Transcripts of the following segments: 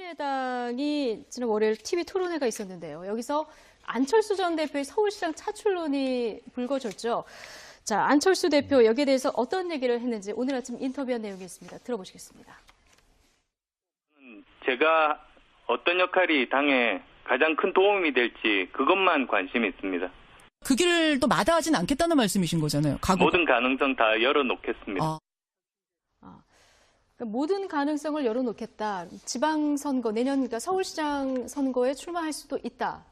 국민의당이 지난 월요일 TV 토론회가 있었는데요. 여기서 안철수 전 대표의 서울시장 차출론이 불거졌죠. 자, 안철수 대표 여기에 대해서 어떤 얘기를 했는지 오늘 아침 인터뷰한 내용이 있습니다. 들어보시겠습니다. 제가 어떤 역할이 당에 가장 큰 도움이 될지 그것만 관심이 있습니다. 그 길을 또 마다하진 않겠다는 말씀이신 거잖아요. 모든 가능성 다 열어놓겠습니다. 그러니까 모든 가능성을 열어놓겠다. 지방선거, 내년 그러니까 서울시장 선거에 출마할 수도 있다.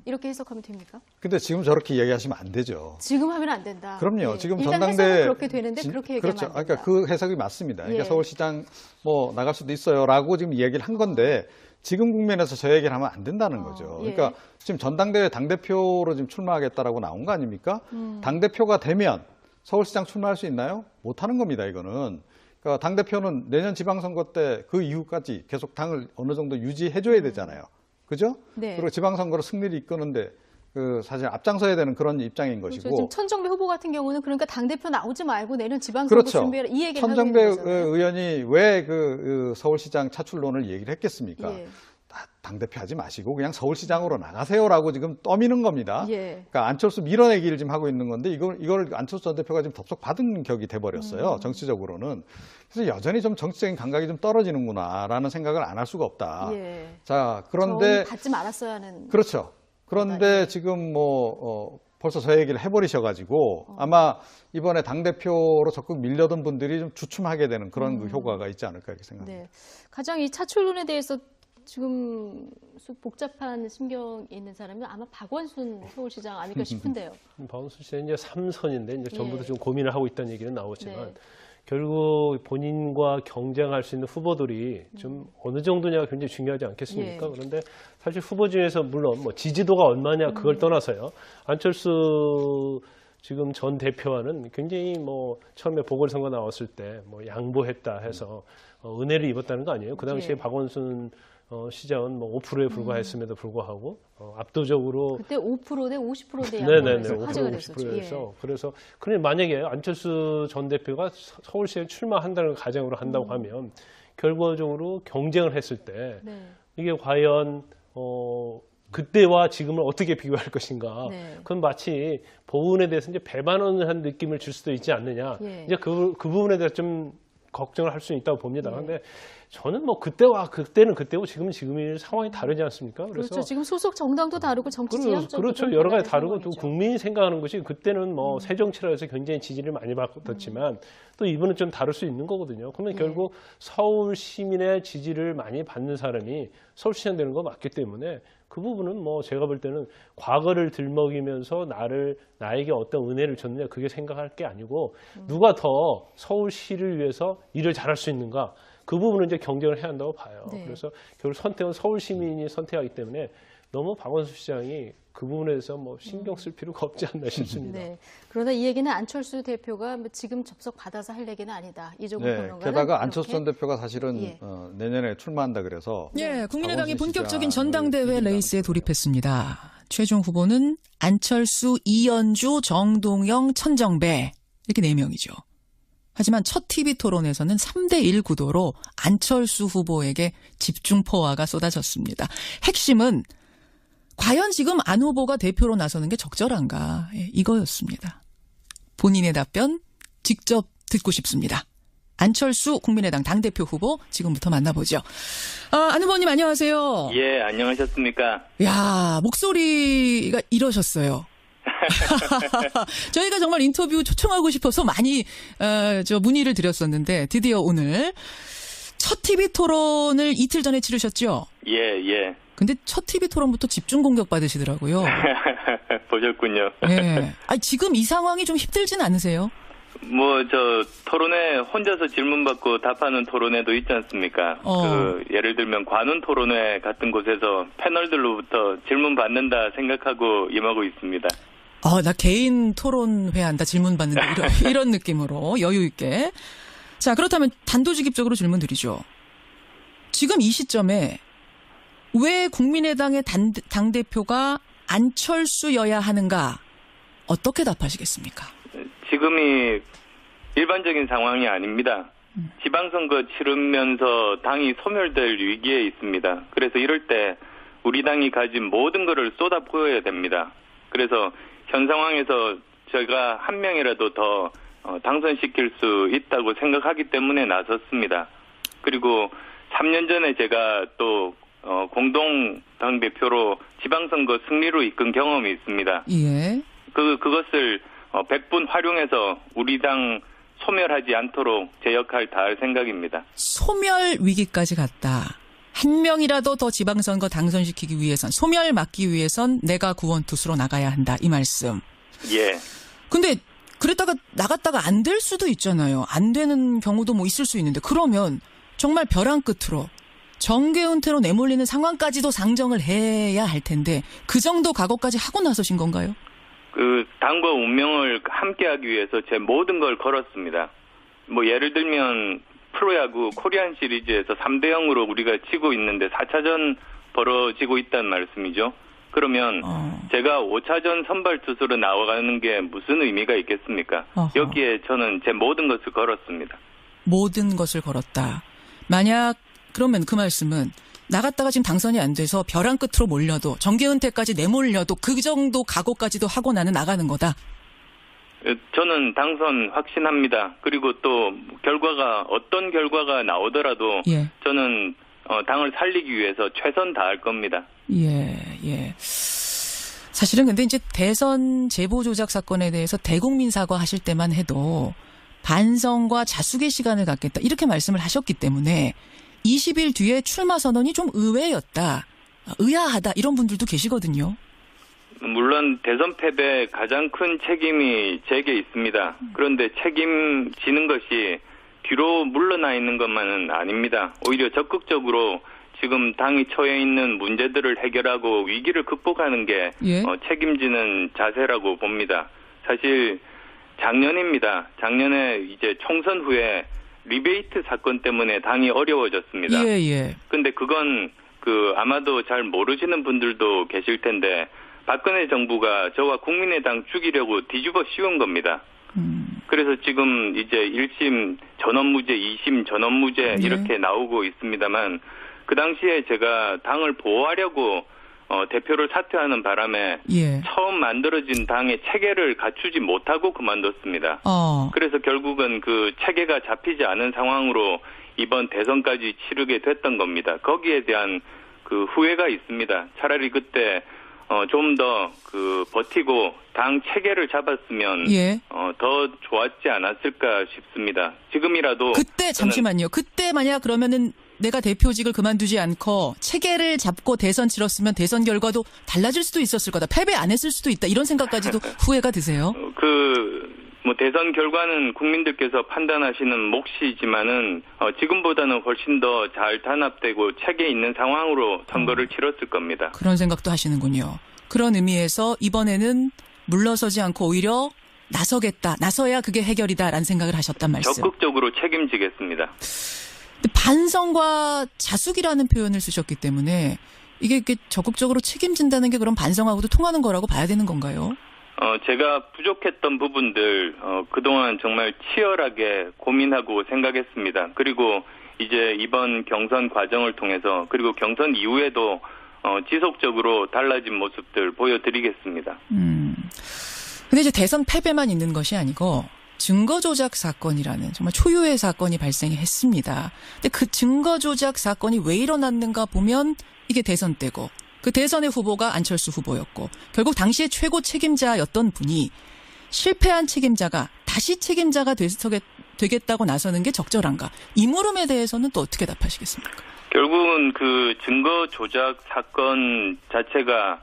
이렇게 해석하면 됩니까? 근데 지금 저렇게 이야기하시면 안 되죠. 지금 하면 안 된다. 그럼요. 예. 지금 일단 전당대 해석은 그렇게 되는데 그렇게 얘기하면 그렇죠. 안 된다. 그러니까 그 해석이 맞습니다. 그러니까 예. 서울시장 뭐 나갈 수도 있어요라고 지금 이야기를 한 건데 지금 국면에서 저 얘기를 하면 안 된다는 거죠. 예. 그러니까 지금 전당대회 당대표로 지금 출마하겠다라고 나온 거 아닙니까? 당대표가 되면 서울시장 출마할 수 있나요? 못 하는 겁니다, 이거는. 그러니까 당대표는 내년 지방선거 때 그 이후까지 계속 당을 어느 정도 유지해줘야 되잖아요. 그죠? 네. 그리고 지방선거로 승리를 이끄는데 사실 앞장서야 되는 그런 입장인 그렇죠. 것이고. 지금 천정배 후보 같은 경우는 그러니까 당대표 나오지 말고 내년 지방선거 그렇죠. 준비해라 이 얘기를 천정배 하고 있는 거잖아요. 의원이 왜 그 서울시장 차출론을 얘기를 했겠습니까? 예. 당대표 하지 마시고 그냥 서울시장으로 나가세요라고 지금 떠미는 겁니다. 예. 그러니까 안철수 밀어내기를 지금 하고 있는 건데 이걸 안철수 전 대표가 지금 덥석 받은 격이 돼버렸어요. 정치적으로는. 그래서 여전히 좀 정치적인 감각이 좀 떨어지는구나라는 생각을 안 할 수가 없다. 예. 자, 그런데 받지 말았어야 하는. 그렇죠. 그런데 예. 지금 벌써 저 얘기를 해버리셔가지고 아마 이번에 당대표로 적극 밀려던 분들이 좀 주춤하게 되는 그런 그 효과가 있지 않을까 이렇게 생각합니다. 네. 가장 이 차출론에 대해서 지금 복잡한 심경이 있는 사람은 아마 박원순 서울시장 아닐까 싶은데요. 박원순 씨는 이제 3선인데 이제 전부 다 예. 좀 고민을 하고 있다는 얘기는 나오지만 네. 결국 본인과 경쟁할 수 있는 후보들이 좀 어느 정도냐가 굉장히 중요하지 않겠습니까? 예. 그런데 사실 후보 중에서 물론 뭐 지지도가 얼마냐 그걸 떠나서요. 안철수 지금 전 대표와는 굉장히 뭐 처음에 보궐선거 나왔을 때 뭐 양보했다 해서 은혜를 입었다는 거 아니에요? 그 당시에 예. 박원순 시장은 뭐 5%에 불과했음에도 불구하고 압도적으로 그때 5%대 50%대 네네네 양보해서 화제가 5% 됐었죠. 50%에서 그래서 그럼 만약에 안철수 전 대표가 서울시에 출마한다는 걸 가정으로 한다고 하면 결과적으로 경쟁을 했을 때 네. 이게 과연 그때와 지금을 어떻게 비교할 것인가? 네. 그건 마치 보훈에 대해서 이제 배반을 한 느낌을 줄 수도 있지 않느냐? 예. 이제 그 부분에 대해서 좀 걱정을 할 수 있다고 봅니다. 예. 그런데 저는 뭐 그때는 그때고 지금은 지금이 상황이 다르지 않습니까? 그래서 그렇죠. 지금 소속 정당도 다르고 정치 지향점도 그렇죠. 여러 가지 다르고 또 국민이 생각하는 것이 그때는 뭐 새정치라 해서 굉장히 지지를 많이 받았지만 또 이번은 좀 다를 수 있는 거거든요. 그러면 결국 서울 시민의 지지를 많이 받는 사람이 서울시장 되는 거 맞기 때문에 그 부분은 뭐 제가 볼 때는 과거를 들먹이면서 나에게 어떤 은혜를 줬느냐 그게 생각할 게 아니고 누가 더 서울시를 위해서 일을 잘할 수 있는가 그 부분은 이제 경쟁을 해야 한다고 봐요. 네. 그래서 결국 선택은 서울 시민이 선택하기 때문에 너무 박원순 시장이 그 부분에 대해서 뭐 신경 쓸 필요가 없지 않나 싶습니다. 네. 그러나 이 얘기는 안철수 대표가 뭐 지금 접속 받아서 할 얘기는 아니다. 이종훈 네, 평론가는 게다가 안철수 전 대표가 사실은 예. 내년에 출마한다 그래서 예, 국민의당이 박원순 본격적인 시장을 전당대회 이긴다는 레이스에 돌입했습니다. 최종 후보는 안철수, 이현주, 정동영, 천정배 이렇게 4명이죠. 하지만 첫 TV 토론에서는 3대1 구도로 안철수 후보에게 집중 포화가 쏟아졌습니다. 핵심은 과연 지금 안 후보가 대표로 나서는 게 적절한가 이거였습니다. 본인의 답변 직접 듣고 싶습니다. 안철수 국민의당 당대표 후보 지금부터 만나보죠. 안 후보님 안녕하세요. 예, 안녕하셨습니까? 야 목소리가 이러셨어요. 저희가 정말 인터뷰 초청하고 싶어서 많이 문의를 드렸었는데 드디어 오늘 첫 TV 토론을 이틀 전에 치르셨죠? 예. 근데 첫 TV 토론부터 집중 공격 받으시더라고요. 보셨군요. 예. 지금 이 상황이 좀 힘들진 않으세요? 뭐 토론회 혼자서 질문 받고 답하는 토론회도 있지 않습니까? 예를 들면 관훈 토론회 같은 곳에서 패널들로부터 질문 받는다 생각하고 임하고 있습니다. 나 개인 토론회 한다 질문 받는다 이런 느낌으로 여유 있게. 자, 그렇다면 단도직입적으로 질문 드리죠. 지금 이 시점에 왜 국민의당의 당대표가 안철수여야 하는가? 어떻게 답하시겠습니까? 지금이 일반적인 상황이 아닙니다. 지방선거 치르면서 당이 소멸될 위기에 있습니다. 그래서 이럴 때 우리 당이 가진 모든 것을 쏟아부어야 됩니다. 그래서 현 상황에서 제가 한 명이라도 더 당선시킬 수 있다고 생각하기 때문에 나섰습니다. 그리고 3년 전에 제가 또 공동 당대표로 지방선거 승리로 이끈 경험이 있습니다. 예. 그것을 100분 활용해서 우리 당 소멸하지 않도록 제 역할 다할 생각입니다. 소멸 위기까지 갔다. 한 명이라도 더 지방선거 당선시키기 위해선, 소멸 막기 위해선 내가 구원투수로 나가야 한다. 이 말씀. 예. 근데 그랬다가 나갔다가 안 될 수도 있잖아요. 안 되는 경우도 뭐 있을 수 있는데, 그러면 정말 벼랑 끝으로 정계 은퇴로 내몰리는 상황까지도 상정을 해야 할 텐데 그 정도 각오까지 하고 나서신 건가요? 그 당과 운명을 함께하기 위해서 제 모든 걸 걸었습니다. 뭐 예를 들면 프로야구 코리안 시리즈에서 3대0으로 우리가 지고 있는데 4차전 벌어지고 있다는 말씀이죠. 그러면 제가 5차전 선발 투수로 나와가는 게 무슨 의미가 있겠습니까? 어허. 여기에 저는 제 모든 것을 걸었습니다. 모든 것을 걸었다. 만약 그러면 그 말씀은 나갔다가 지금 당선이 안 돼서 벼랑 끝으로 몰려도 정계 은퇴까지 내몰려도 그 정도 각오까지도 하고 나는 나가는 거다. 저는 당선 확신합니다. 그리고 또 결과가 어떤 결과가 나오더라도 예. 저는 당을 살리기 위해서 최선 다할 겁니다. 예, 예. 사실은 근데 이제 대선 제보 조작 사건에 대해서 대국민 사과하실 때만 해도 반성과 자숙의 시간을 갖겠다 이렇게 말씀을 하셨기 때문에 20일 뒤에 출마 선언이 좀 의외였다, 의아하다 이런 분들도 계시거든요. 물론 대선 패배에 가장 큰 책임이 제게 있습니다. 그런데 책임지는 것이 뒤로 물러나 있는 것만은 아닙니다. 오히려 적극적으로 지금 당이 처해 있는 문제들을 해결하고 위기를 극복하는 게 예. 책임지는 자세라고 봅니다. 사실 작년입니다. 작년에 이제 총선 후에 리베이트 사건 때문에 당이 어려워졌습니다. 예, 예. 근데 그건 아마도 잘 모르시는 분들도 계실 텐데 박근혜 정부가 저와 국민의당 죽이려고 뒤집어 씌운 겁니다. 그래서 지금 이제 1심 전원무죄, 2심 전원무죄 이렇게 나오고 있습니다만 그 당시에 제가 당을 보호하려고 대표를 사퇴하는 바람에 예. 처음 만들어진 당의 체계를 갖추지 못하고 그만뒀습니다. 그래서 결국은 그 체계가 잡히지 않은 상황으로 이번 대선까지 치르게 됐던 겁니다. 거기에 대한 그 후회가 있습니다. 차라리 그때 좀 더 버티고 당 체계를 잡았으면 예. 더 좋았지 않았을까 싶습니다. 지금이라도 그때 잠시만요. 그때 만약 그러면은 내가 대표직을 그만두지 않고 체계를 잡고 대선 치렀으면 대선 결과도 달라질 수도 있었을 거다. 패배 안 했을 수도 있다. 이런 생각까지도 후회가 드세요? 뭐 대선 결과는 국민들께서 판단하시는 몫이지만은 지금보다는 훨씬 더 잘 단합되고 체계 있는 상황으로 선거를 치렀을 겁니다. 그런 생각도 하시는군요. 그런 의미에서 이번에는 물러서지 않고 오히려 나서겠다. 나서야 그게 해결이다라는 생각을 하셨단 말씀. 적극적으로 책임지겠습니다. 근데 반성과 자숙이라는 표현을 쓰셨기 때문에 이게 적극적으로 책임진다는 게 그럼 반성하고도 통하는 거라고 봐야 되는 건가요? 제가 부족했던 부분들 그동안 정말 치열하게 고민하고 생각했습니다. 그리고 이제 이번 경선 과정을 통해서 그리고 경선 이후에도 지속적으로 달라진 모습들 보여드리겠습니다. 근데 이제 대선 패배만 있는 것이 아니고 증거 조작 사건이라는 정말 초유의 사건이 발생했습니다. 근데 그 증거 조작 사건이 왜 일어났는가 보면 이게 대선 때고 그 대선의 후보가 안철수 후보였고 결국 당시의 최고 책임자였던 분이 실패한 책임자가 다시 책임자가 되겠다고 나서는 게 적절한가? 이 물음에 대해서는 또 어떻게 답하시겠습니까? 결국은 그 증거 조작 사건 자체가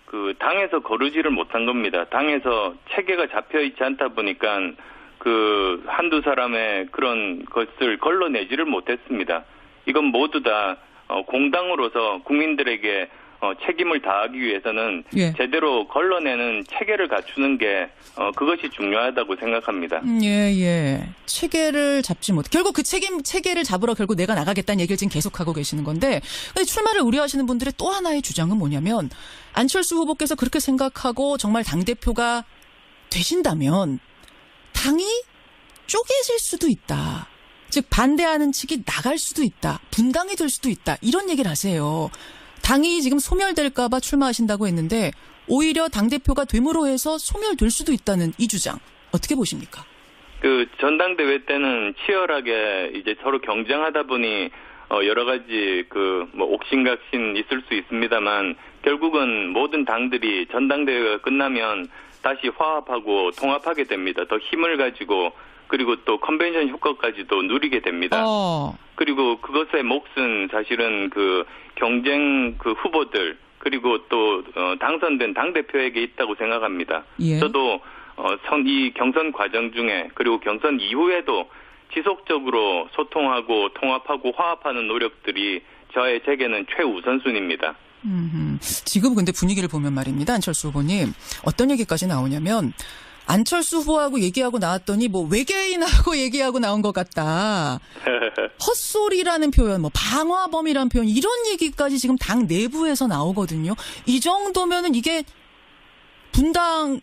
그 당에서 거르지를 못한 겁니다. 당에서 체계가 잡혀 있지 않다 보니까 그 한두 사람의 그런 것을 걸러내지를 못했습니다. 이건 모두 다 공당으로서 국민들에게 책임을 다하기 위해서는 예. 제대로 걸러내는 체계를 갖추는 게 그것이 중요하다고 생각합니다. 예. 체계를 잡지 못. 결국 그 체계를 잡으러 결국 내가 나가겠다는 얘기를 지금 계속하고 계시는 건데, 근데 출마를 우려하시는 분들의 또 하나의 주장은 뭐냐면 안철수 후보께서 그렇게 생각하고 정말 당대표가 되신다면 당이 쪼개질 수도 있다. 즉 반대하는 측이 나갈 수도 있다. 분당이 될 수도 있다. 이런 얘기를 하세요. 당이 지금 소멸될까 봐 출마하신다고 했는데 오히려 당대표가 됨으로 해서 소멸될 수도 있다는 이 주장. 어떻게 보십니까? 그 전당대회 때는 치열하게 이제 서로 경쟁하다 보니 여러 가지 뭐 옥신각신 있을 수 있습니다만 결국은 모든 당들이 전당대회가 끝나면 다시 화합하고 통합하게 됩니다. 더 힘을 가지고 그리고 또 컨벤션 효과까지도 누리게 됩니다. 그리고 그것의 몫은 사실은 그 경쟁 그 후보들 그리고 또 당선된 당대표에게 있다고 생각합니다. 예. 저도 이 경선 과정 중에 그리고 경선 이후에도 지속적으로 소통하고 통합하고 화합하는 노력들이 제게는 최우선순위입니다. 지금 근데 분위기를 보면 말입니다. 안철수 후보님. 어떤 얘기까지 나오냐면 안철수 후보하고 얘기하고 나왔더니 뭐 외계인하고 얘기하고 나온 것 같다. 헛소리라는 표현, 뭐 방화범이라는 표현 이런 얘기까지 지금 당 내부에서 나오거든요. 이 정도면은 이게 분당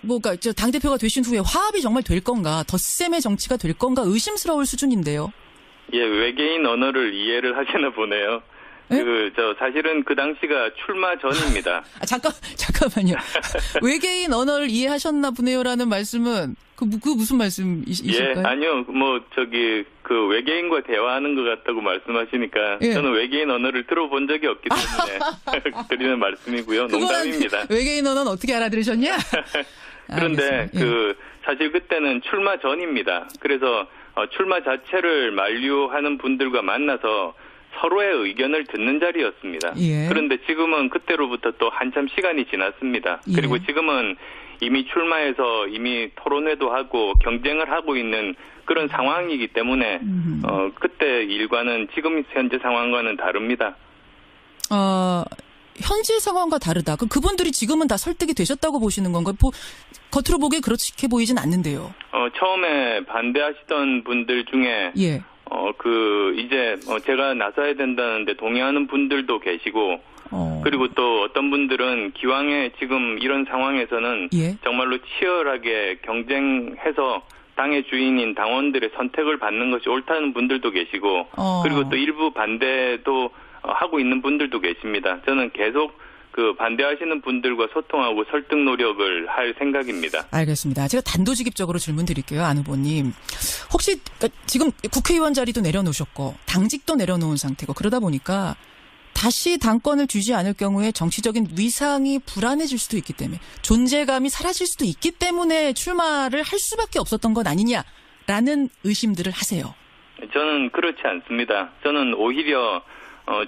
뭐가 당대표가 되신 후에 화합이 정말 될 건가, 덧셈의 정치가 될 건가 의심스러울 수준인데요. 예, 외계인 언어를 이해를 하시나 보네요. 에? 사실은 그 당시가 출마 전입니다. 잠깐만요. 외계인 언어를 이해하셨나 보네요라는 말씀은 그 무슨 말씀이실까요? 예, 아니요. 그 외계인과 대화하는 것 같다고 말씀하시니까 예. 저는 외계인 언어를 들어본 적이 없기 때문에 드리는 말씀이고요. 농담입니다. 외계인 언어는 어떻게 알아들으셨냐? 그런데 알겠습니다. 사실 그때는 출마 전입니다. 그래서 출마 자체를 만류하는 분들과 만나서 서로의 의견을 듣는 자리였습니다. 예. 그런데 지금은 그때로부터 또 한참 시간이 지났습니다. 예. 그리고 지금은 이미 출마해서 이미 토론회도 하고 경쟁을 하고 있는 그런 상황이기 때문에 그때 일과는 지금 현재 상황과는 다릅니다. 현재 상황과 다르다. 그럼 그분들이 지금은 다 설득이 되셨다고 보시는 건가요? 겉으로 보기에 그렇게 보이진 않는데요. 처음에 반대하시던 분들 중에 예. 이제 제가 나서야 된다는데 동의하는 분들도 계시고 그리고 또 어떤 분들은 기왕에 지금 이런 상황에서는 예. 정말로 치열하게 경쟁해서 당의 주인인 당원들의 선택을 받는 것이 옳다는 분들도 계시고 그리고 또 일부 반대도 하고 있는 분들도 계십니다. 저는 계속 그 반대하시는 분들과 소통하고 설득 노력을 할 생각입니다. 알겠습니다. 제가 단도직입적으로 질문 드릴게요. 안 후보님. 혹시 지금 국회의원 자리도 내려놓으셨고 당직도 내려놓은 상태고 그러다 보니까 다시 당권을 쥐지 않을 경우에 정치적인 위상이 불안해질 수도 있기 때문에 존재감이 사라질 수도 있기 때문에 출마를 할 수밖에 없었던 것 아니냐라는 의심들을 하세요. 저는 그렇지 않습니다. 저는 오히려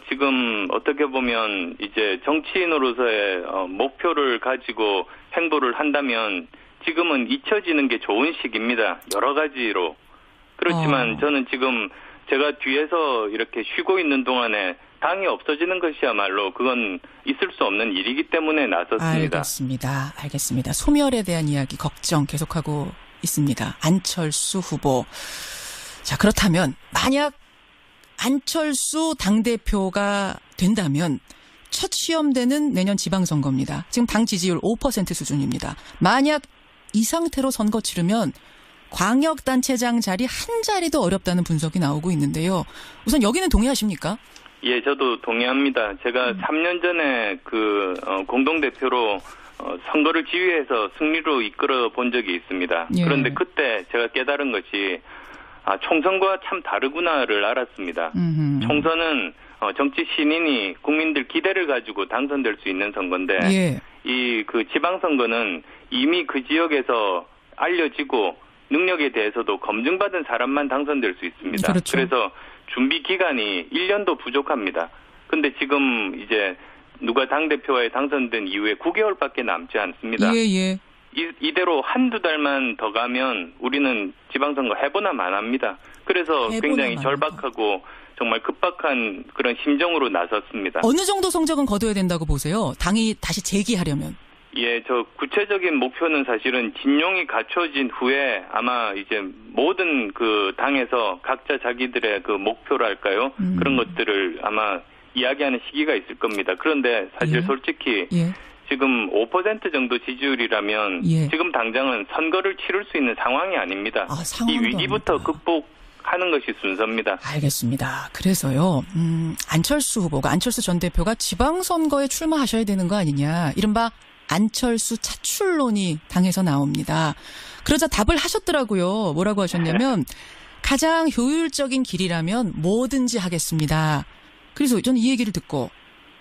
지금 어떻게 보면 이제 정치인으로서의 목표를 가지고 행보를 한다면 지금은 잊혀지는 게 좋은 시기입니다. 여러 가지로. 그렇지만 저는 지금 제가 뒤에서 이렇게 쉬고 있는 동안에 당이 없어지는 것이야말로 그건 있을 수 없는 일이기 때문에 나섰습니다. 알겠습니다. 소멸에 대한 이야기 걱정 계속하고 있습니다. 안철수 후보. 자, 그렇다면 만약 안철수 당대표가 된다면 첫 시험대는 내년 지방선거입니다. 지금 당 지지율 5% 수준입니다. 만약 이 상태로 선거 치르면 광역단체장 자리 한 자리도 어렵다는 분석이 나오고 있는데요. 우선 여기는 동의하십니까? 예, 저도 동의합니다. 제가 3년 전에 공동대표로 선거를 지휘해서 승리로 이끌어 본 적이 있습니다. 예. 그런데 그때 제가 깨달은 것이 총선과 참 다르구나를 알았습니다. 총선은 정치 신인이 국민들 기대를 가지고 당선될 수 있는 선거인데 예. 그 지방선거는 이미 그 지역에서 알려지고 능력에 대해서도 검증받은 사람만 당선될 수 있습니다. 그렇죠. 그래서 준비 기간이 1년도 부족합니다. 근데 지금 이제 누가 당대표에 당선된 이후에 9개월밖에 남지 않습니다. 예. 이대로 한두 달만 더 가면 우리는 지방선거 해보나 만합니다. 그래서 굉장히 절박하고 정말 급박한 그런 심정으로 나섰습니다. 어느 정도 성적은 거둬야 된다고 보세요? 당이 다시 재기하려면. 예, 저 구체적인 목표는 사실은 진용이 갖춰진 후에 아마 이제 모든 그 당에서 각자 자기들의 그 목표랄까요? 그런 것들을 아마 이야기하는 시기가 있을 겁니다. 그런데 사실 솔직히 지금 5% 정도 지지율이라면 지금 당장은 선거를 치를 수 있는 상황이 아닙니다. 이 위기부터 하는 것이 순서입니다. 알겠습니다. 그래서요, 안철수 전 대표가 지방선거에 출마하셔야 되는 거 아니냐. 이른바 안철수 차출론이 당에서 나옵니다. 그러자 답을 하셨더라고요. 뭐라고 하셨냐면 가장 효율적인 길이라면 뭐든지 하겠습니다. 그래서 저는 이 얘기를 듣고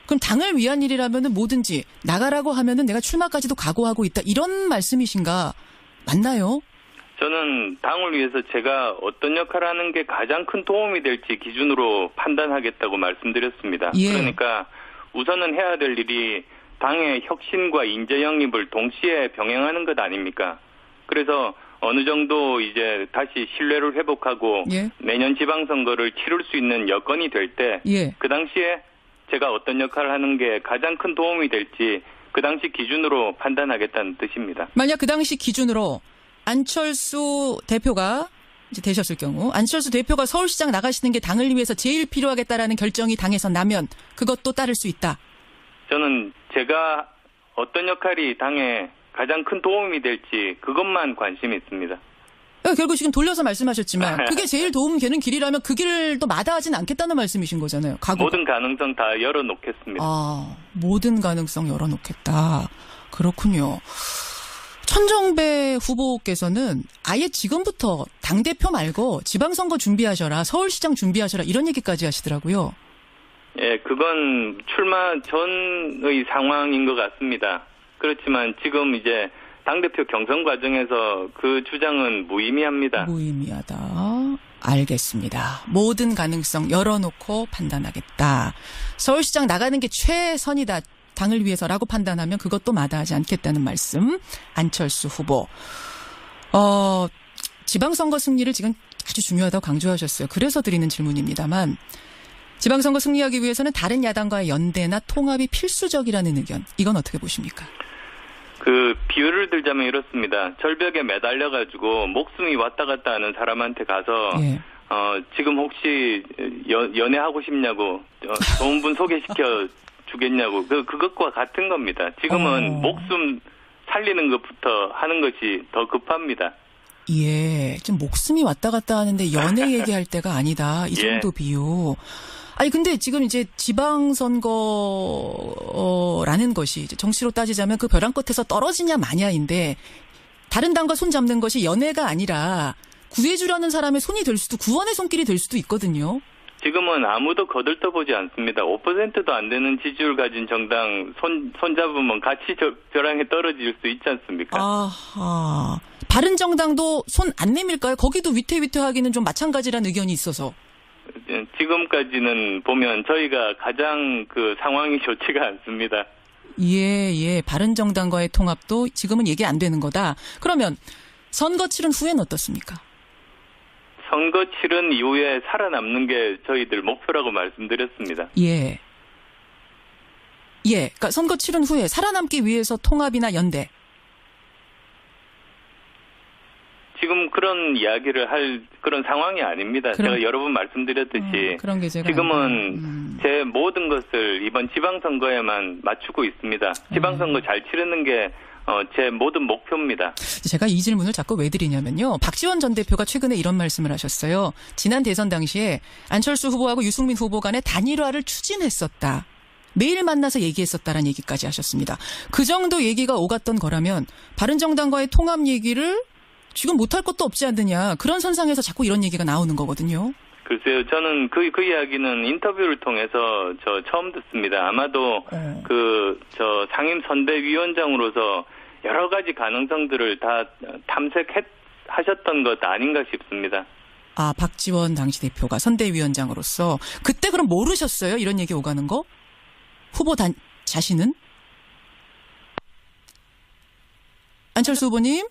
그럼 당을 위한 일이라면 뭐든지 나가라고 하면은 내가 출마까지도 각오하고 있다. 이런 말씀이신가? 맞나요? 저는 당을 위해서 제가 어떤 역할을 하는 게 가장 큰 도움이 될지 기준으로 판단하겠다고 말씀드렸습니다. 예. 그러니까 우선은 해야 될 일이 당의 혁신과 인재 영입을 동시에 병행하는 것 아닙니까? 그래서 어느 정도 이제 다시 신뢰를 회복하고 예. 내년 지방선거를 치를 수 있는 여건이 될 때 예. 그 당시에 제가 어떤 역할을 하는 게 가장 큰 도움이 될지 그 당시 기준으로 판단하겠다는 뜻입니다. 만약 그 당시 기준으로 안철수 대표가 이제 되셨을 경우 안철수 대표가 서울시장 나가시는 게 당을 위해서 제일 필요하겠다라는 결정이 당에서 나면 그것도 따를 수 있다. 저는 제가 어떤 역할이 당에 가장 큰 도움이 될지 그것만 관심이 있습니다. 결국 지금 돌려서 말씀하셨지만 그게 제일 도움 되는 길이라면 그 길도 마다하진 않겠다는 말씀이신 거잖아요. 각오가. 모든 가능성 다 열어놓겠습니다. 모든 가능성 열어놓겠다. 그렇군요. 천정배 후보께서는 아예 지금부터 당대표 말고 지방선거 준비하셔라, 서울시장 준비하셔라 이런 얘기까지 하시더라고요. 예, 그건 출마 전의 상황인 것 같습니다. 그렇지만 지금 이제 당대표 경선 과정에서 그 주장은 무의미합니다. 무의미하다. 알겠습니다. 모든 가능성 열어놓고 판단하겠다. 서울시장 나가는 게 최선이다. 당을 위해서라고 판단하면 그것도 마다하지 않겠다는 말씀. 안철수 후보. 지방선거 승리를 지금 아주 중요하다고 강조하셨어요. 그래서 드리는 질문입니다만 지방선거 승리하기 위해서는 다른 야당과의 연대나 통합이 필수적이라는 의견. 이건 어떻게 보십니까? 그 비유를 들자면 이렇습니다. 절벽에 매달려가지고 목숨이 왔다 갔다 하는 사람한테 가서 예. 지금 혹시 연애하고 싶냐고 좋은 분 소개시켜 주겠냐고 그것과 같은 겁니다. 지금은 목숨 살리는 것부터 하는 것이 더 급합니다. 예, 지금 목숨이 왔다 갔다 하는데 연애 얘기할 때가 아니다. 이 정도 예. 비유. 아니 근데 지금 이제 지방선거라는 것이 이제 정치로 따지자면 그 벼랑 끝에서 떨어지냐 마냐인데 다른 당과 손 잡는 것이 연애가 아니라 구해주려는 사람의 손이 될 수도 구원의 손길이 될 수도 있거든요. 지금은 아무도 거들떠보지 않습니다. 5%도 안 되는 지지율 가진 정당 손잡으면 같이 벼랑에 떨어질 수 있지 않습니까? 아하. 바른정당도 손 안 내밀까요? 거기도 위태위태하기는 좀 마찬가지라는 의견이 있어서. 지금까지는 보면 저희가 가장 그 상황이 좋지가 않습니다. 예. 바른정당과의 통합도 지금은 얘기 안 되는 거다. 그러면 선거 치른 후에는 어떻습니까? 선거 치른 이후에 살아남는 게 저희들 목표라고 말씀드렸습니다. 예. 그러니까 선거 치른 후에 살아남기 위해서 통합이나 연대. 지금 그런 이야기를 할 그런 상황이 아닙니다. 제가 여러 번 말씀드렸듯이 그런 게 제가 지금은 제 모든 것을 이번 지방선거에만 맞추고 있습니다. 지방선거 잘 치르는 게 제 모든 목표입니다. 제가 이 질문을 자꾸 왜 드리냐면요. 박지원 전 대표가 최근에 이런 말씀을 하셨어요. 지난 대선 당시에 안철수 후보하고 유승민 후보 간의 단일화를 추진했었다. 매일 만나서 얘기했었다라는 얘기까지 하셨습니다. 그 정도 얘기가 오갔던 거라면 바른정당과의 통합 얘기를 지금 못할 것도 없지 않느냐. 그런 선상에서 자꾸 이런 얘기가 나오는 거거든요. 글쎄요, 저는 그 이야기는 인터뷰를 통해서 처음 듣습니다. 아마도 저 상임 선대위원장으로서 여러 가지 가능성들을 다 탐색하셨던 것 아닌가 싶습니다. 박지원 당시 대표가 선대위원장으로서 그때 그럼 모르셨어요? 이런 얘기 오가는 거? 후보 자신은? 안철수 후보님?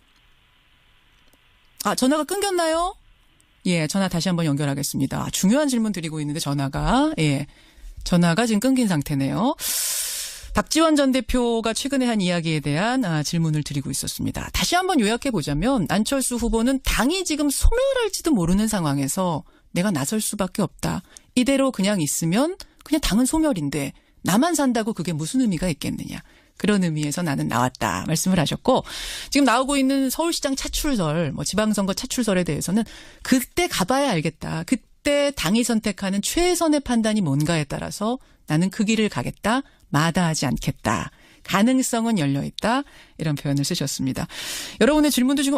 전화가 끊겼나요? 예, 전화 다시 한번 연결하겠습니다. 중요한 질문 드리고 있는데 전화가 지금 끊긴 상태네요. 박지원 전 대표가 최근에 한 이야기에 대한 질문을 드리고 있었습니다. 다시 한번 요약해 보자면 안철수 후보는 당이 지금 소멸할지도 모르는 상황에서 내가 나설 수밖에 없다. 이대로 그냥 있으면 그냥 당은 소멸인데 나만 산다고 그게 무슨 의미가 있겠느냐. 그런 의미에서 나는 나왔다 말씀을 하셨고 지금 나오고 있는 서울시장 차출설, 뭐 지방선거 차출설에 대해서는 그때 가봐야 알겠다. 그때 당이 선택하는 최선의 판단이 뭔가에 따라서 나는 그 길을 가겠다. 마다하지 않겠다. 가능성은 열려있다. 이런 표현을 쓰셨습니다. 여러분의 질문도 지금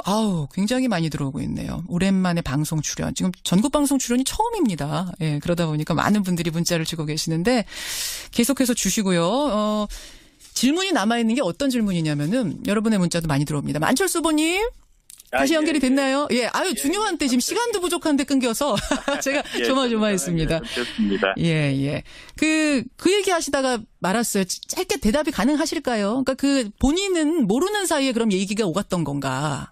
굉장히 많이 들어오고 있네요. 오랜만에 방송 출연. 지금 전국 방송 출연이 처음입니다. 예, 그러다 보니까 많은 분들이 문자를 주고 계시는데 계속해서 주시고요. 질문이 남아있는 게 어떤 질문이냐면은 여러분의 문자도 많이 들어옵니다. 안철수 후보님 다시 연결이 됐나요? 예, 중요한 때 지금 시간도 부족한데 끊겨서 제가 조마조마했습니다. 좋습니다. 예. 그 얘기 하시다가 말았어요. 짧게 대답이 가능하실까요? 그러니까 본인은 모르는 사이에 그럼 얘기가 오갔던 건가?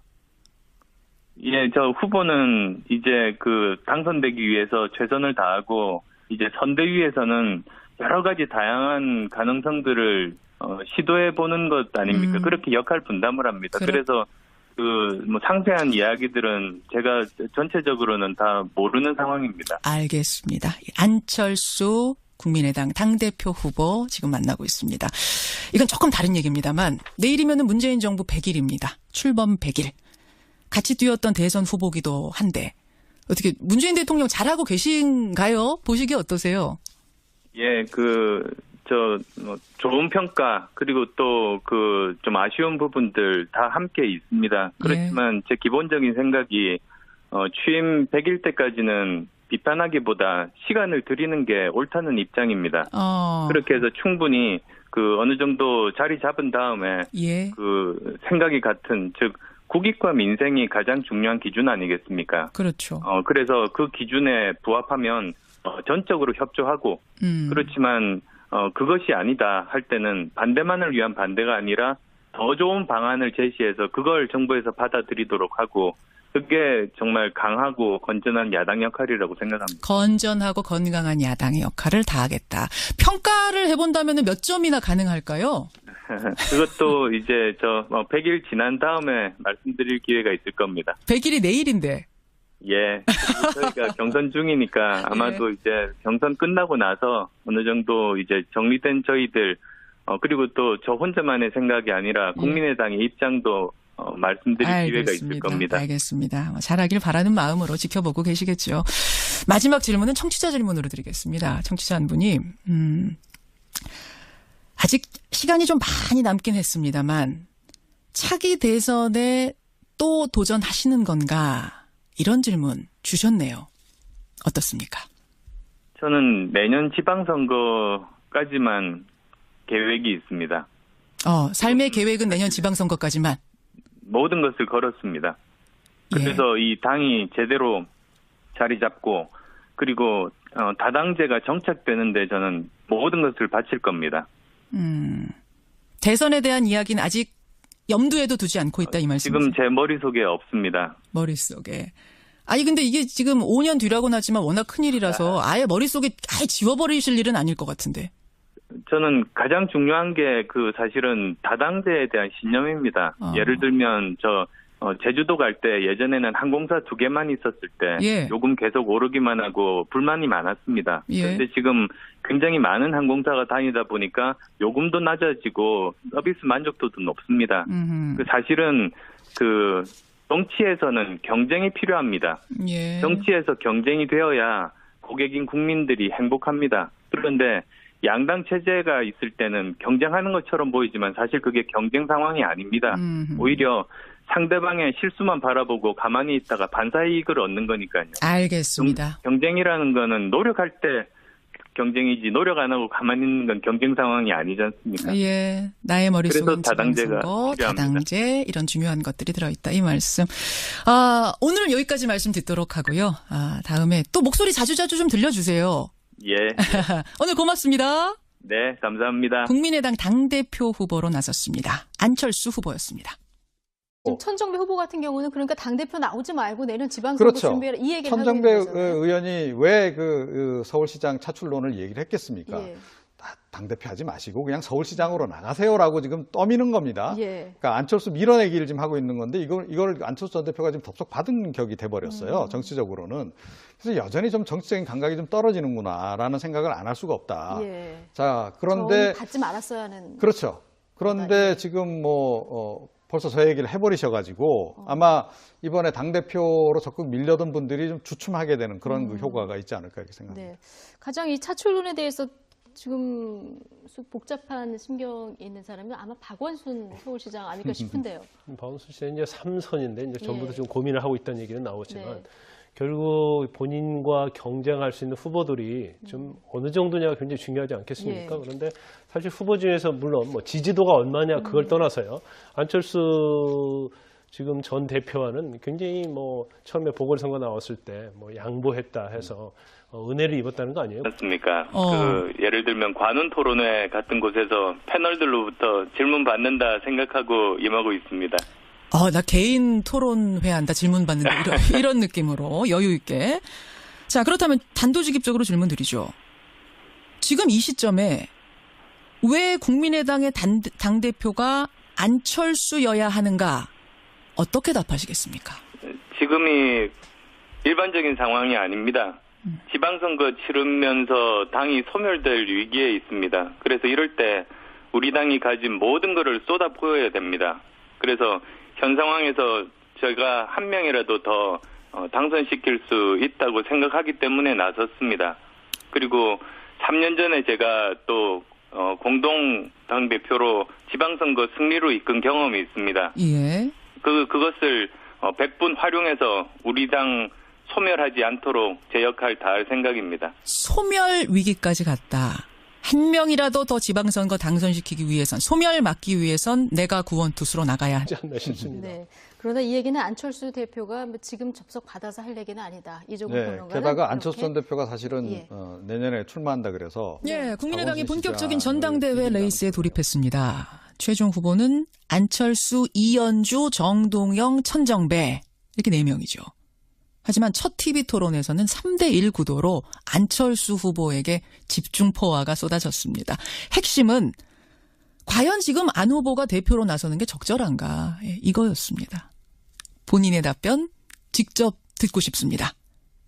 예, 저 후보는 이제 당선되기 위해서 최선을 다하고 이제 선대위에서는 여러 가지 다양한 가능성들을 시도해 보는 것 아닙니까? 그렇게 역할 분담을 합니다. 그래서 상세한 이야기들은 제가 전체적으로는 다 모르는 상황입니다. 알겠습니다. 안철수 국민의당 당대표 후보 지금 만나고 있습니다. 이건 조금 다른 얘기입니다만 내일이면은 문재인 정부 100일입니다. 출범 100일. 같이 뛰었던 대선 후보기도 한데 어떻게 문재인 대통령 잘하고 계신가요? 보시기 어떠세요? 예, 좋은 평가, 그리고 또 좀 아쉬운 부분들 다 함께 있습니다. 그렇지만 제 기본적인 생각이, 취임 100일 때까지는 비판하기보다 시간을 드리는 게 옳다는 입장입니다. 그렇게 해서 충분히 어느 정도 자리 잡은 다음에, 생각이 같은, 즉, 국익과 민생이 가장 중요한 기준 아니겠습니까? 그렇죠. 그래서 그 기준에 부합하면, 전적으로 협조하고, 그렇지만, 그것이 아니다 할 때는 반대만을 위한 반대가 아니라 더 좋은 방안을 제시해서 그걸 정부에서 받아들이도록 하고 그게 정말 강하고 건전한 야당 역할이라고 생각합니다. 건전하고 건강한 야당의 역할을 다하겠다. 평가를 해본다면 몇 점이나 가능할까요? 그것도 이제 100일 지난 다음에 말씀드릴 기회가 있을 겁니다. 100일이 내일인데. 예. 저희가 경선 중이니까 아마도 이제 경선 끝나고 나서 어느 정도 이제 정리된 저희들, 그리고 또 저 혼자만의 생각이 아니라 국민의당의 입장도 말씀드릴 기회가 있을 겁니다. 알겠습니다. 잘하길 바라는 마음으로 지켜보고 계시겠죠. 마지막 질문은 청취자 질문으로 드리겠습니다. 청취자 한 분이, 아직 시간이 좀 많이 남긴 했습니다만, 차기 대선에 또 도전하시는 건가? 이런 질문 주셨네요. 어떻습니까? 저는 내년 지방선거까지만 계획이 있습니다. 삶의 계획은 내년 지방선거까지만? 모든 것을 걸었습니다. 그래서 이 당이 제대로 자리 잡고 그리고 다당제가 정착되는데 저는 모든 것을 바칠 겁니다. 대선에 대한 이야기는 아직 염두에도 두지 않고 있다 이 말씀이세요? 지금 제 머릿속에 없습니다. 머릿속에. 근데 이게 지금 5년 뒤라고는 하지만 워낙 큰일이라서 아예 머릿속에 아예 지워버리실 일은 아닐 것 같은데. 저는 가장 중요한 게 사실은 다당제에 대한 신념입니다. 예를 들면 제주도 갈 때 예전에는 항공사 2개만 있었을 때 요금 계속 오르기만 하고 불만이 많았습니다. 그런데 지금 굉장히 많은 항공사가 다니다 보니까 요금도 낮아지고 서비스 만족도도 높습니다. 사실은 정치에서는 경쟁이 필요합니다. 정치에서 경쟁이 되어야 고객인 국민들이 행복합니다. 그런데 양당 체제가 있을 때는 경쟁하는 것처럼 보이지만 사실 그게 경쟁 상황이 아닙니다. 오히려 상대방의 실수만 바라보고 가만히 있다가 반사이익을 얻는 거니까요. 알겠습니다. 경쟁이라는 거는 노력할 때 경쟁이지 노력 안 하고 가만히 있는 건 경쟁 상황이 아니지 않습니까? 예, 나의 머릿속에 다당제가 다당제 이런 중요한 것들이 들어있다 이 말씀. 오늘 여기까지 말씀 듣도록 하고요. 다음에 또 목소리 자주자주 좀 들려주세요. 예. 오늘 고맙습니다. 네, 감사합니다. 국민의당 당대표 후보로 나섰습니다. 안철수 후보였습니다. 지금 천정배 후보 같은 경우는 그러니까 당대표 나오지 말고 내년 지방선거 준비해라 이 얘기를 하고 있는 천정배 거잖아요. 의원이 왜 서울시장 차출론을 얘기를 했겠습니까? 당대표 하지 마시고 그냥 서울시장으로 나가세요라고 지금 떠미는 겁니다. 예. 그러니까 안철수 밀어내기를 지금 하고 있는 건데 이걸 안철수 전 대표가 지금 덥석 받은 격이 돼버렸어요. 정치적으로는. 그래서 여전히 좀 정치적인 감각이 좀 떨어지는구나라는 생각을 안 할 수가 없다. 예. 자, 그런데 받지 말았어야 하는. 그렇죠. 그런데 지금 벌써 저 얘기를 해버리셔가지고 아마 이번에 당대표로 적극 밀려던 분들이 좀 주춤하게 되는 그런 그 효과가 있지 않을까 이렇게 생각합니다. 네. 가장 이 차출론에 대해서 지금 복잡한 심경이 있는 사람은 아마 박원순 서울시장 아닐까 싶은데요. 박원순 씨는 이제 3선인데 이제 전부터 예. 좀 고민을 하고 있다는 얘기는 나오지만 네. 결국 본인과 경쟁할 수 있는 후보들이 좀 어느 정도냐가 굉장히 중요하지 않겠습니까? 예. 그런데 사실 후보 중에서 물론 뭐 지지도가 얼마냐 그걸 떠나서요. 안철수 지금 전 대표와는 굉장히 뭐 처음에 보궐선거 나왔을 때 뭐 양보했다 해서 은혜를 입었다는 거 아니에요? 맞습니까? 예를 들면 관훈 토론회 같은 곳에서 패널들로부터 질문 받는다 생각하고 임하고 있습니다. 나 개인 토론회 한다, 질문 받는다, 이런 느낌으로 여유 있게. 자, 그렇다면 단도직입적으로 질문 드리죠. 지금 이 시점에 왜 국민의당의 당대표가 안철수여야 하는가? 어떻게 답하시겠습니까? 지금이 일반적인 상황이 아닙니다. 지방선거 치르면서 당이 소멸될 위기에 있습니다. 그래서 이럴 때 우리 당이 가진 모든 것을 쏟아부어야 됩니다. 그래서 현 상황에서 제가 한 명이라도 더 당선시킬 수 있다고 생각하기 때문에 나섰습니다. 그리고 3년 전에 제가 또 공동 당대표로 지방선거 승리로 이끈 경험이 있습니다. 예. 그것을 100분 활용해서 우리 당 소멸하지 않도록 제 역할 다할 생각입니다. 소멸 위기까지 갔다. 한 명이라도 더 지방선거 당선시키기 위해선, 소멸 막기 위해선 내가 구원투수로 나가야 하지 않나 싶습니다. 네. 그러나 이 얘기는 안철수 대표가 지금 접속 받아서 할 얘기는 아니다. 이종훈 네, 평론가는 게다가 안철수 전 대표가 사실은 예. 내년에 출마한다 그래서 예, 국민의당이 박원순 본격적인 시장을 전당대회 이긴다는 레이스에 거죠. 돌입했습니다. 최종 후보는 안철수, 이연주, 정동영, 천정배 이렇게 4명이죠. 하지만 첫 TV 토론에서는 3대1 구도로 안철수 후보에게 집중 포화가 쏟아졌습니다. 핵심은 과연 지금 안 후보가 대표로 나서는 게 적절한가? 이거였습니다. 본인의 답변 직접 듣고 싶습니다.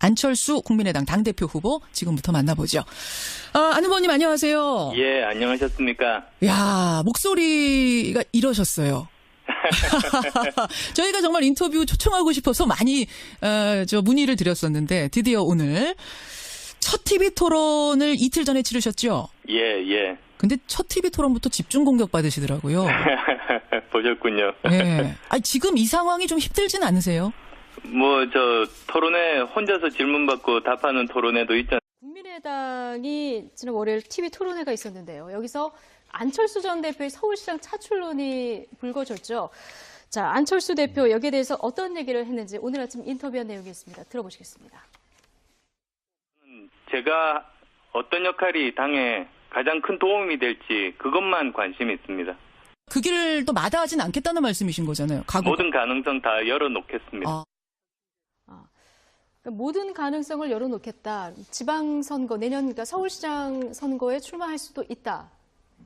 안철수 국민의당 당대표 후보 지금부터 만나보죠. 안 후보님 안녕하세요. 예, 안녕하셨습니까? 야, 목소리가 이러셨어요. 저희가 정말 인터뷰 초청하고 싶어서 많이 문의를 드렸었는데 드디어 오늘 첫 TV 토론을 이틀 전에 치르셨죠? 예. 근데 첫 TV 토론부터 집중 공격 받으시더라고요. 보셨군요. 네. 지금 이 상황이 좀 힘들진 않으세요? 토론회 혼자서 질문받고 답하는 토론회도 있잖아요. 국민의당이 지난 월요일 TV 토론회가 있었는데요. 여기서 안철수 전 대표의 서울시장 차출론이 불거졌죠. 자, 안철수 대표 여기에 대해서 어떤 얘기를 했는지 오늘 아침 인터뷰한 내용이 있습니다. 들어보시겠습니다. 제가 어떤 역할이 당에 가장 큰 도움이 될지 그것만 관심이 있습니다. 그 길을 또 마다하진 않겠다는 말씀이신 거잖아요. 모든 가능성 다 열어놓겠습니다. 모든 가능성을 열어놓겠다. 지방선거, 내년 그러니까 서울시장 선거에 출마할 수도 있다.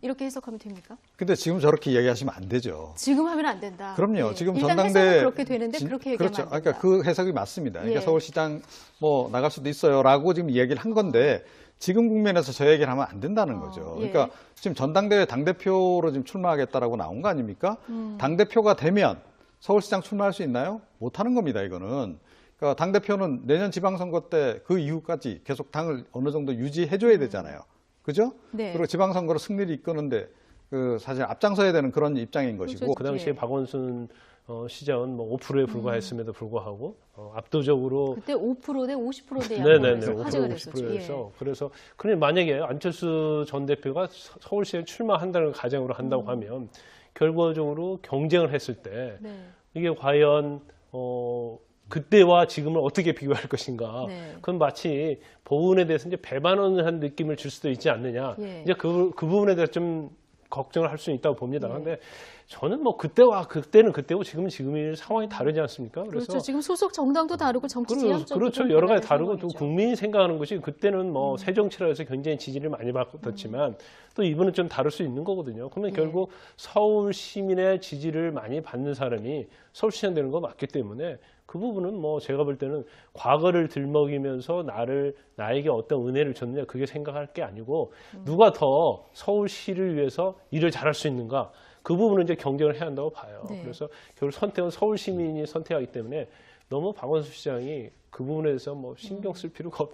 이렇게 해석하면 됩니까? 근데 지금 저렇게 이야기하시면 안 되죠. 지금 하면 안 된다. 그럼요. 예. 지금 일단 전당대 해석은 그렇게 되는데 그렇게 얘기하면 그렇죠. 안 된다. 그러니까 그 해석이 맞습니다. 그러니까 예. 서울시장 나갈 수도 있어요라고 지금 얘기를 한 건데 지금 국면에서 저 얘기를 하면 안 된다는 거죠. 예. 그러니까 지금 전당대회 당대표로 지금 출마하겠다라고 나온 거 아닙니까? 당대표가 되면 서울시장 출마할 수 있나요? 못 하는 겁니다, 이거는. 그러니까 당대표는 내년 지방선거 때 그 이후까지 계속 당을 어느 정도 유지해줘야 되잖아요. 그죠? 네. 그리고 지방선거로 승리를 이끄는데 사실 앞장서야 되는 그런 입장인 것이고. 그 당시에 예. 박원순 시장은 5%에 불과했음에도 불구하고 압도적으로 그때 5%대 50%대 네네네 양보해서 화제가 5% 됐었죠. 50%에서 그래서 그런데 만약에 안철수 전 대표가 서울시에 출마한다는 가정으로 한다고 하면 결과적으로 경쟁을 했을 때 네. 이게 과연 그때와 지금을 어떻게 비교할 것인가? 네. 그건 마치 보훈에 대해서 이제 배반하는 느낌을 줄 수도 있지 않느냐? 예. 이제 그 부분에 대해서 좀 걱정을 할 수는 있다고 봅니다. 그런데 저는 뭐 그때와 그때는 그때고 지금은 지금이 상황이 다르지 않습니까? 그래서 그렇죠. 지금 소속 정당도 다르고 정치 지향점도 그렇죠. 여러 가지 다르고 또 국민이 생각하는 것이 그때는 뭐 새 정치라 해서 굉장히 지지를 많이 받았지만 또 이번은 좀 다를 수 있는 거거든요. 그러면 결국 서울 시민의 지지를 많이 받는 사람이 서울시장 되는 거 맞기 때문에 그 부분은 뭐 제가 볼 때는 과거를 들먹이면서 나에게 어떤 은혜를 줬느냐 그게 생각할 게 아니고 누가 더 서울시를 위해서 일을 잘할 수 있는가 그 부분은 이제 경쟁을 해야 한다고 봐요. 네. 그래서 결국 선택은 서울 시민이 선택하기 때문에 너무 박원순 시장이 그 부분에 대해서 뭐 신경 쓸 필요가 없다.